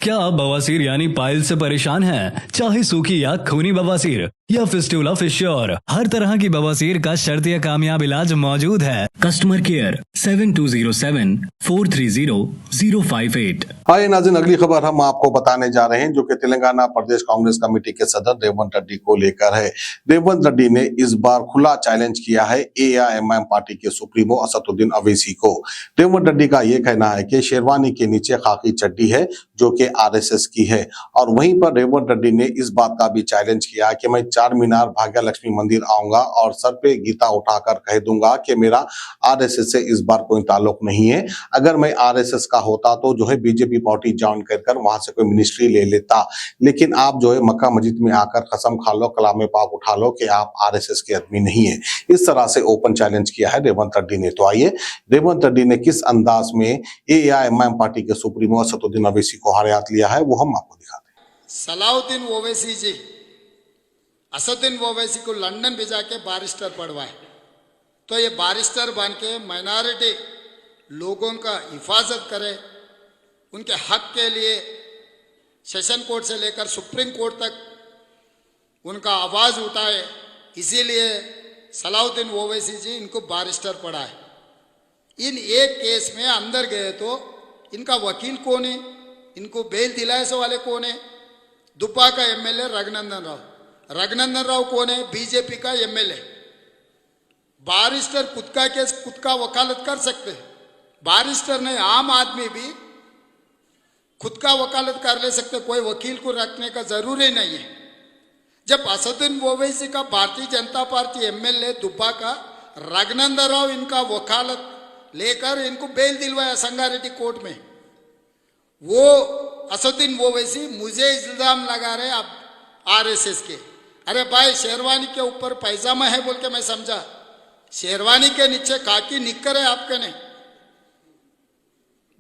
क्या आप बवासीर यानी पाइल से परेशान हैं? चाहे सूखी या खूनी बवासीर या फिस्टुला फिश्योर, हर तरह की बवासीर का शर्तीय कामयाब इलाज मौजूद है। Customer care 7207-430-058। हाय नाज़रीन, अगली खबर हम आपको बताने जा रहे हैं जो कि तेलंगाना प्रदेश कांग्रेस कमेटी के सदर रेवंत रेड्डी को लेकर है। रेवंत रेड्डी ने इस बार खुला चैलेंज किया है एआईएमआईएम पार्टी के सुप्रीमो असदुद्दीन अवैसी को। रेवंत रेड्डी का यह कहना है कि शेरवानी के नीचे खाकी चड्डी है जो कि आरएसएस की है, और वहीं पर रेवंत रेड्डी ने इस बात का भी चैलेंज किया कि मैं चार मीनार भाग्य लक्ष्मी मंदिर आऊंगा और सर पे गीता उठाकर कह दूंगा कि मेरा आरएसएस से इस बार कोई ताल्लुक नहीं है। अगर मैं आरएसएस का होता तो जो है बीजेपी पार्टी ज्वाइन कर वहां से कोई मिनिस्ट्री ले लेता, लेकिन आप जो है मक्का मस्जिद में आकर कसम खा लो, कलामे पाक उठा लो कि आप आरएसएस के आदमी नहीं है। इस तरह से ओपन चैलेंज किया है रेवंत रेड्डी ने। तो आइए रेवंत रेड्डी ने किस अंदाज में एआईएमआईएम पार्टी के सुप्रीमो असदुद्दीन अवैसी को हरियात लिया है वो हम आपको दिखाते हैं। सलाउद्दीन ओवैसी जी असदुद्दीन ओवैसी को लंदन भेजा के बारिस्टर पढ़वाए, तो ये बारिस्टर बन के माइनॉरिटी लोगों का हिफाजत करे, उनके हक के लिए सेशन कोर्ट से लेकर सुप्रीम कोर्ट तक उनका आवाज़ उठाए। इसीलिए सलाउद्दीन ओवैसी जी इनको बारिस्टर पढ़ाए। इन एक केस में अंदर गए तो इनका वकील कौन है, इनको बेल दिलाए से वाले कौन है? दुब्बा का एमएलए रघुनंदन राव। रघुनंदन राव कौन है? बीजेपी का एमएलए। बारिस्टर खुद का केस खुद का वकालत कर सकते हैं। बारिस्टर नहीं, आम आदमी भी खुद का वकालत कर ले सकते, कोई वकील को रखने का जरूरी नहीं है। जब असदुद्दीन ओवैसी का भारतीय जनता पार्टी एमएलए दुब्बा का रघुनंदन राव इनका वकालत लेकर इनको बेल दिलवाया संगारेड्डी कोर्ट में, वो असदुद्दीन ओवैसी मुझे इल्जाम लगा रहे आप आरएसएस के। अरे भाई, शेरवानी के ऊपर पैजामा है बोल के मैं समझा, शेरवानी के नीचे खाकी निक्कर है आपके नहीं।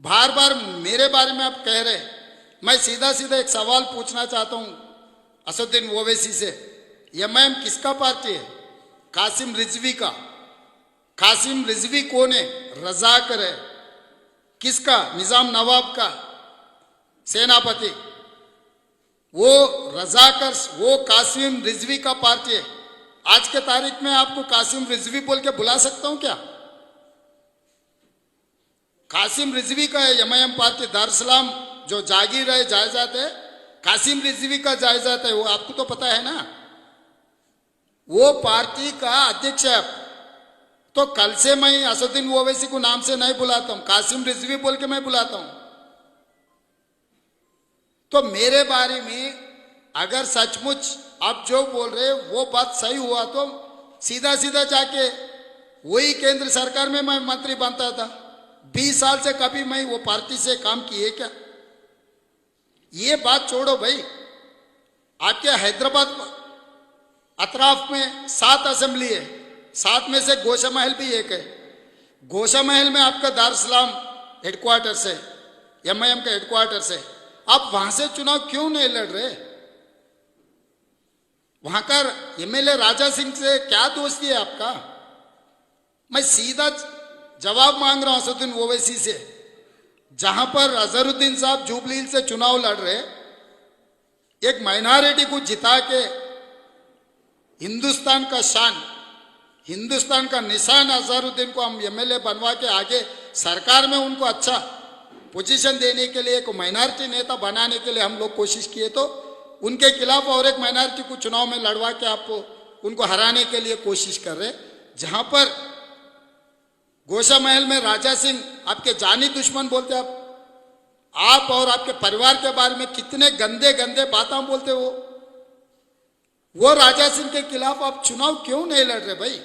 बार बार मेरे बारे में आप कह रहे, मैं सीधा सीधा एक सवाल पूछना चाहता हूं असदुद्दीन ओवैसी से। एमआईएम किसका पार्टी है? कासिम रिजवी का। कासिम रिजवी कौन है? रजाकर है। किसका? निजाम नवाब का सेनापति। वो रजाकर, वो कासिम रिजवी का पार्टी है। आज के तारीख में आपको कासिम रिजवी बोल के बुला सकता हूं क्या? कासिम रिजवी का है एमआईएम पार्टी। दारुसलाम जो जागीर है, जायजात है, कासिम रिजवी का जायजात है, वो आपको तो पता है ना। वो पार्टी का अध्यक्ष है। तो कल से मैं असदुद्दीन ओवैसी को नाम से नहीं बुलाता हूं, कासिम रिजवी बोल के मैं बुलाता हूं। तो मेरे बारे में अगर सचमुच आप जो बोल रहे वो बात सही हुआ तो सीधा सीधा जाके वही केंद्र सरकार में मैं मंत्री बनता था। 20 साल से कभी मैं वो पार्टी से काम किए क्या? ये बात छोड़ो भाई। आपके हैदराबाद अतराफ में 7 असेंबली है, 7 में से गोशा महल भी एक है। गोशा महल में आपका दारुसलाम हेडक्वार्टर से, एमआईएम का हेडक्वार्टर से, आप वहां से चुनाव क्यों नहीं लड़ रहे? वहां का एमएलए राजा सिंह से क्या दोस्ती है आपका? मैं सीधा जवाब मांग रहा हूं असदुद्दीन ओवैसी से। जहां पर अजहरुद्दीन साहब जुबली हिल्स से चुनाव लड़ रहे, एक माइनॉरिटी को जिता के हिंदुस्तान का शान, हिंदुस्तान का निशान अजहरुद्दीन को हम एमएलए बनवा के आगे सरकार में उनको अच्छा पोजीशन देने के लिए, एक माइनॉरिटी नेता बनाने के लिए हम लोग कोशिश किए, तो उनके खिलाफ और एक माइनॉरिटी को चुनाव में लड़वा के आप उनको हराने के लिए कोशिश कर रहे। जहां पर गोशा महल में राजा सिंह आपके जानी दुश्मन बोलते, आप और आपके परिवार के बारे में कितने गंदे गंदे बातें बोलते हो। वो राजा सिंह के खिलाफ आप चुनाव क्यों नहीं लड़ रहे भाई?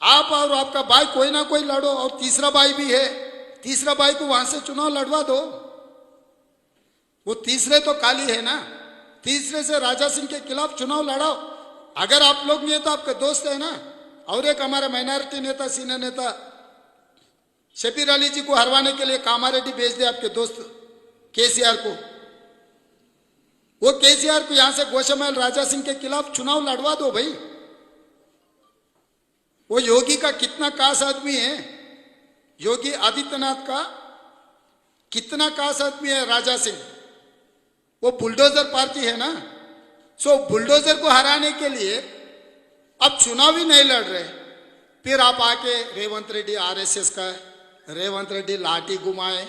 आप और आपका भाई कोई ना कोई लड़ो, और तीसरा भाई भी है, तीसरा भाई को वहां से चुनाव लड़वा दो। वो तीसरे तो काली है ना, तीसरे से राजा सिंह के खिलाफ चुनाव लड़ाओ। अगर आप लोग नहीं तो आपके दोस्त है ना, और एक हमारा माइनॉरिटी नेता, सीनियर नेता शबीर अली जी को हरवाने के लिए कामारेड्डी भेज दे, आपके दोस्त केसीआर को। वो केसीआर को यहां से गोशा महल राजा सिंह के खिलाफ चुनाव लड़वा दो भाई। वो योगी का कितना खास आदमी है, योगी आदित्यनाथ का कितना खास आदमी है राजा सिंह। वो बुलडोजर पार्टी है ना। सो बुलडोजर को हराने के लिए अब चुनाव ही नहीं लड़ रहे, फिर आप आके रेवंत रेड्डी आरएसएस का है, रेवंत रेड्डी लाठी घुमाए,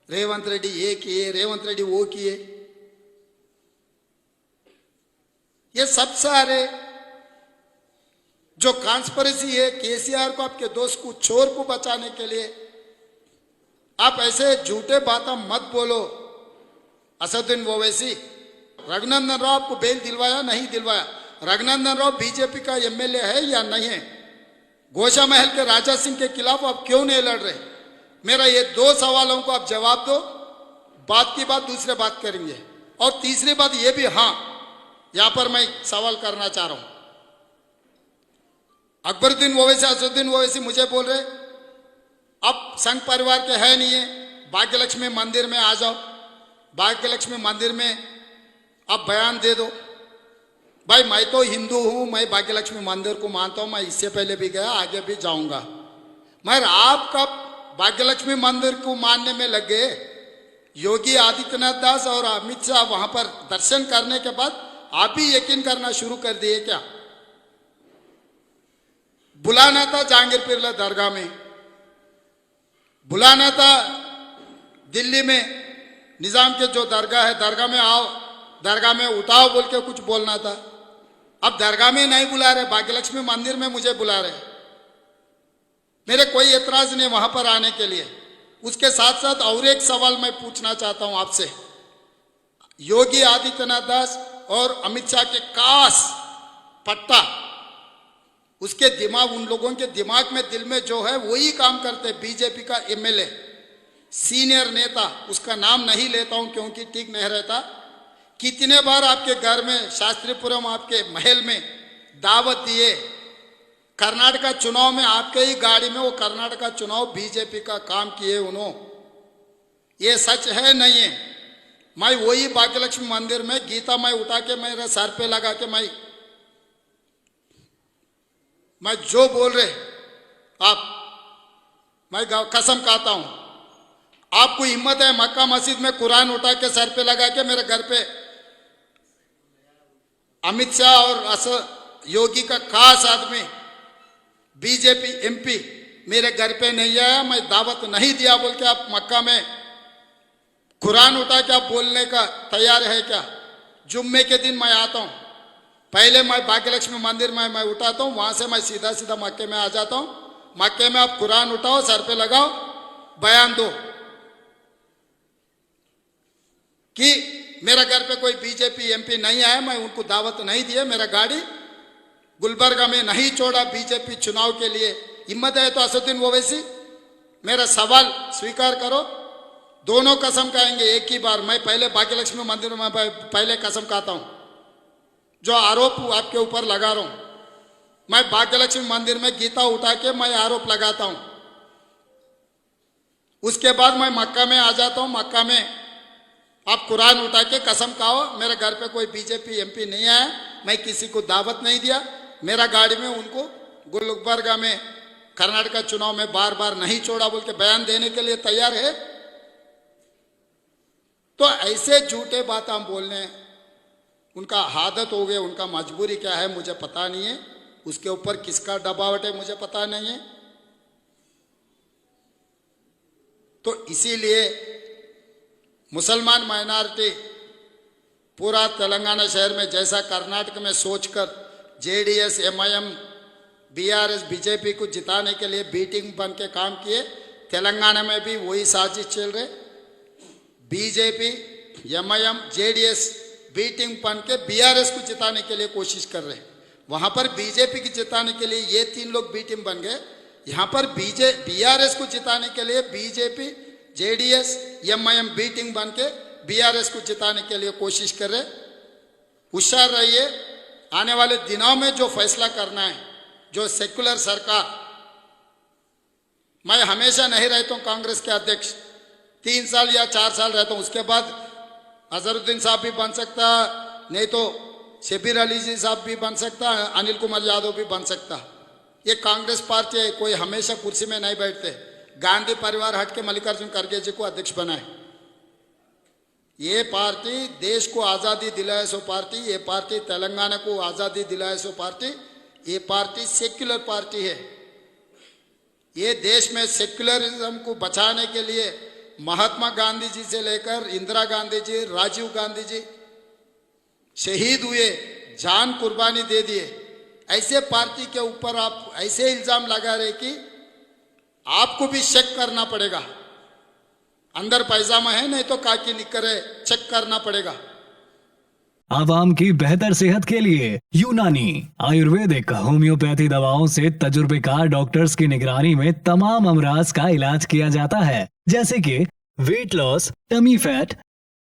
रेवंत रेड्डी ये किए, रेवंत रेड्डी वो किए। ये सब सारे जो कॉन्स्पिरेसी है केसीआर को, आपके दोस्त को, चोर को बचाने के लिए आप ऐसे झूठे बातें मत बोलो। असदुद्दीन ओवैसी, रघुनंदन राव आपको बेल दिलवाया नहीं दिलवाया? रघुनंदन राव बीजेपी का एमएलए है या नहीं है? गोशा महल के राजा सिंह के खिलाफ आप क्यों नहीं लड़ रहे? मेरा ये दो सवालों को आप जवाब दो, बात की बात दूसरे बात करेंगे। और तीसरी बात ये भी, हाँ यहां पर मैं सवाल करना चाह रहा हूं। अकबरुद्दीन ओवैसी, असदुद्दीन ओवैसी मुझे बोल रहे अब संघ परिवार के है नहीं है, भाग्यलक्ष्मी मंदिर में आ जाओ, भाग्यलक्ष्मी मंदिर में आप बयान दे दो। भाई मैं तो हिंदू हूं, मैं भाग्यलक्ष्मी मंदिर को मानता हूं, मैं इससे पहले भी गया, आगे भी जाऊंगा। मगर आप कब भाग्यलक्ष्मी मंदिर को मानने में लग गए? योगी आदित्यनाथ दास और अमित शाह वहां पर दर्शन करने के बाद आप भी यकीन करना शुरू कर दिए क्या? बुलाना था जहांगीर पीरला दरगाह में, बुलाना था दिल्ली में निजाम के जो दरगाह है, दरगाह में आओ, दरगाह में उठाओ बोल के कुछ बोलना था। अब दरगाह में नहीं बुला रहे, भाग्यलक्ष्मी मंदिर में मुझे बुला रहे। मेरे कोई एतराज नहीं वहां पर आने के लिए। उसके साथ साथ और एक सवाल मैं पूछना चाहता हूं आपसे। योगी आदित्यनाथ दास और अमित शाह के कास पट्टा, उसके दिमाग, उन लोगों के दिमाग में, दिल में जो है वही काम करते। बीजेपी का एमएलए, सीनियर नेता, उसका नाम नहीं लेता हूं क्योंकि ठीक नहीं रहता, कितने बार आपके घर में, शास्त्रीपुरम आपके महल में दावत दिए। कर्नाटका चुनाव में आपके ही गाड़ी में वो कर्नाटका चुनाव बीजेपी का काम किए उन्होंने। ये सच है नहीं है? मैं वही भाग्यलक्ष्मी मंदिर में गीता मैं उठा के मेरे सर पे लगा के मैं जो बोल रहे आप, मैं कसम खाता हूं, आपको हिम्मत है मक्का मस्जिद में कुरान उठा के सर पे लगा के मेरे घर पे अमित शाह और योगी का खास आदमी बीजेपी एमपी मेरे घर पे नहीं आया, मैं दावत नहीं दिया बोल के आप मक्का में कुरान उठा के आप बोलने का तैयार है क्या? जुम्मे के दिन मैं आता हूं, पहले मैं भाग्यलक्ष्मी मंदिर में मैं उठाता हूं, वहां से मैं सीधा सीधा मक्के में आ जाता हूं। मक्के में आप कुरान उठाओ, सर पे लगाओ, बयान दो कि मेरा घर पे कोई बीजेपी एमपी नहीं आया, मैं उनको दावत नहीं दिया, मेरा गाड़ी गुलबर्गा में नहीं छोड़ा बीजेपी चुनाव के लिए। हिम्मत है तो असदुद्दीन ओवैसी मेरा सवाल स्वीकार करो। दोनों कसम खाएंगे एक ही बार। मैं पहले भाग्यलक्ष्मी मंदिर में पहले कसम खाता हूं, जो आरोप आपके ऊपर लगा रहा हूं, मैं भाग्यलक्ष्मी मंदिर में गीता उठा के मैं आरोप लगाता हूं। उसके बाद मैं मक्का में आ जाता हूं, मक्का में आप कुरान उठा के कसम खाओ, मेरे घर पे कोई बीजेपी एमपी नहीं आया, मैं किसी को दावत नहीं दिया, मेरा गाड़ी में उनको गुलबर्गा में कर्नाटका चुनाव में बार बार नहीं छोड़ा बोल के बयान देने के लिए तैयार है। तो ऐसे झूठे बात हम बोलने, उनका आदत हो गए, उनका मजबूरी क्या है मुझे पता नहीं है, उसके ऊपर किसका दबावट है मुझे पता नहीं है। तो इसीलिए मुसलमान माइनॉरिटी पूरा तेलंगाना शहर में जैसा कर्नाटक में सोचकर जेडीएस एमआईएम बीआरएस बीजेपी को जिताने के लिए बी टीम बन के काम किए, तेलंगाना में भी वही साजिश चल रहे। BJP MIM JDS B team बन के बीआरएस को जिताने के लिए कोशिश कर रहे। वहां पर बीजेपी की जिताने के लिए ये तीन लोग बी टीम बन गए, यहाँ पर बीआरएस को जिताने के लिए BJP JDS MIM B team बन के बीआरएस को जिताने के लिए कोशिश कर रहे। होशियार रहिए, आने वाले दिनों में जो फैसला करना है, जो सेक्युलर सरकार, मैं हमेशा नहीं रहता हूं कांग्रेस के अध्यक्ष, 3 साल या 4 साल रहता हूं, उसके बाद अजहरुद्दीन साहब भी बन सकता, नहीं तो शबीर अली जी साहब भी बन सकता, अनिल कुमार यादव भी बन सकता। ये कांग्रेस पार्टी है, कोई हमेशा कुर्सी में नहीं बैठते। गांधी परिवार हट के मल्लिकार्जुन खड़गे जी को अध्यक्ष बनाए, ये पार्टी देश को आज़ादी दिलाए सो पार्टी, ये पार्टी तेलंगाना को आज़ादी दिलाए सो पार्टी, ये पार्टी सेक्युलर पार्टी है। ये देश में सेक्युलरिज्म को बचाने के लिए महात्मा गांधी जी से लेकर इंदिरा गांधी जी, राजीव गांधी जी शहीद हुए, जान कुर्बानी दे दिए। ऐसे पार्टी के ऊपर आप ऐसे इल्जाम लगा रहे कि आपको भी चेक करना पड़ेगा, अंदर पैजामा है नहीं तो काकी निकर है, चेक करना पड़ेगा। आवाम की बेहतर सेहत के लिए यूनानी आयुर्वेदिक होम्योपैथी दवाओं से तजुर्बेकार डॉक्टर्स की निगरानी में तमाम अमराज का इलाज किया जाता है, जैसे कि weight loss, tummy fat,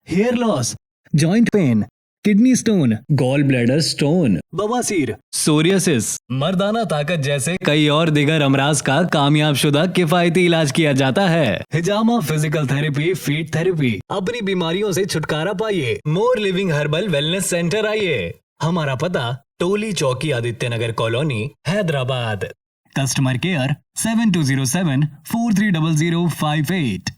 hair loss, joint pain, kidney stone, gall bladder stone, बवासीर, सोरियासिस, मर्दाना ताकत जैसे कई और दिगर अमराज का कामयाब शुदा किफायती इलाज किया जाता है। हिजामा फिजिकल थेरेपी, फीट थेरेपी। अपनी बीमारियों से छुटकारा पाइए, more living herbal wellness centre आइए। हमारा पता Toli Chowki, Aditya Nagar colony, Hyderabad. Customer care 7207 430058।